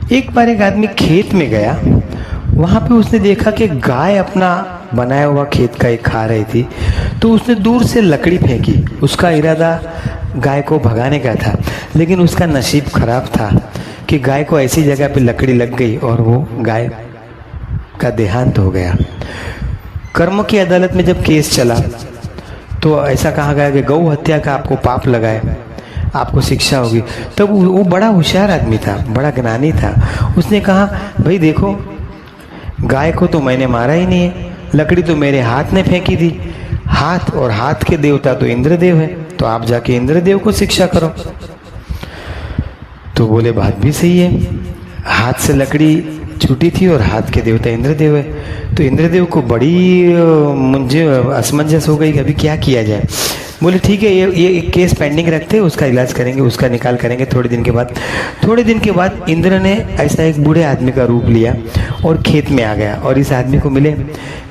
एक बार एक आदमी खेत में गया। वहां पे उसने देखा कि गाय अपना बनाया हुआ खेत का एक खा रही थी। तो उसने दूर से लकड़ी फेंकी। उसका इरादा गाय को भगाने का था, लेकिन उसका नसीब खराब था कि गाय को ऐसी जगह पे लकड़ी लग गई और वो गाय का देहांत हो गया। कर्म की अदालत में जब केस चला तो ऐसा कहा गया कि गौ हत्या का आपको पाप लगाए, आपको शिक्षा होगी। तब वो बड़ा होशियार आदमी था, बड़ा ज्ञानी था। उसने कहा, भाई देखो, गाय को तो मैंने मारा ही नहीं है, लकड़ी तो मेरे हाथ ने फेंकी थी। हाथ और हाथ के देवता तो इंद्रदेव है, तो आप जाके इंद्रदेव को शिक्षा करो। तो बोले, बात भी सही है, हाथ से लकड़ी छूटी थी और हाथ के देवता इंद्रदेव है। तो इंद्रदेव को बड़ी मुझे असमंजस हो गई कि अभी क्या किया जाए। बोले, ठीक है, ये केस पेंडिंग रखते हैं, उसका इलाज करेंगे, उसका निकाल करेंगे थोड़े दिन के बाद इंद्र ने ऐसा एक बूढ़े आदमी का रूप लिया और खेत में आ गया। और इस आदमी को मिले,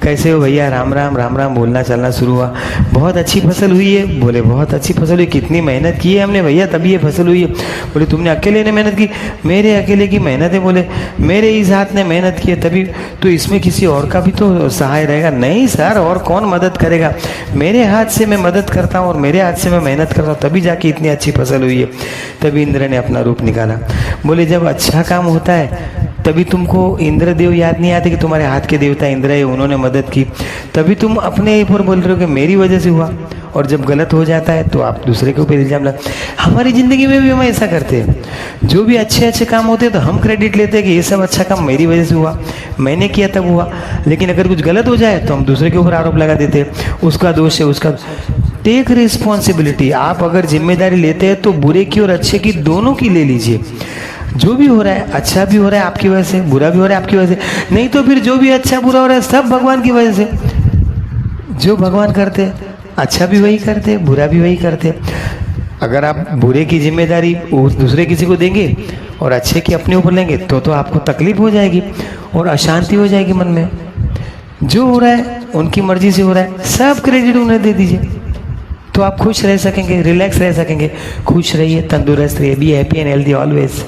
कैसे हो भैया, राम राम राम राम बोलना चलना शुरू हुआ। बहुत अच्छी फसल हुई है। बोले, बहुत अच्छी फसल हुई, कितनी मेहनत की है हमने भैया तभी ये फसल हुई है। बोले, तुमने अकेले ने मेहनत की? मेरे अकेले की मेहनत है। बोले, मेरे इस हाथ ने मेहनत की है तभी, तो इसमें किसी और का भी तो सहाय रहेगा? नहीं सर, और कौन मदद करेगा? मेरे हाथ से मैं मदद करता हूँ और मेरे हाथ से मैं मेहनत करता हूँ, तभी जाके इतनी अच्छी फसल हुई है। तभी इंद्र ने अपना रूप निकाला। बोले, जब अच्छा काम होता है तभी तुमको इंद्रदेव याद नहीं आते कि तुम्हारे हाथ के देवता इंद्र है, उन्होंने मदद की, तभी तुम अपने ऊपर बोल रहे हो कि मेरी वजह से हुआ। और जब गलत हो जाता है तो आप दूसरे के ऊपर इल्जाम लगा। हमारी जिंदगी में भी हम ऐसा करते हैं, जो भी अच्छे अच्छे काम होते हैं तो हम क्रेडिट लेते हैं कि ये सब अच्छा काम मेरी वजह से हुआ, मैंने किया तब हुआ। लेकिन अगर कुछ गलत हो जाए तो हम दूसरे के ऊपर आरोप लगा देते हैं, उसका दोष है, उसका। Take responsibility. आप अगर जिम्मेदारी लेते हैं तो बुरे की और अच्छे की दोनों की ले लीजिए। जो भी हो रहा है, अच्छा भी हो रहा है आपकी वजह से, बुरा भी हो रहा है आपकी वजह से। नहीं तो फिर जो भी अच्छा बुरा हो रहा है सब भगवान की वजह से। जो भगवान करते, अच्छा भी वही करते, बुरा भी वही करते। अगर आप बुरे की जिम्मेदारी दूसरे किसी को देंगे और अच्छे की अपने ऊपर लेंगे तो आपको तकलीफ हो जाएगी और अशांति हो जाएगी मन में। जो हो रहा है उनकी मर्जी से हो रहा है, सब क्रेडिट उन्हें दे दीजिए, तो आप खुश रह सकेंगे, रिलैक्स रह सकेंगे। खुश रहिए, तंदुरुस्त रहिए, be happy and healthy always.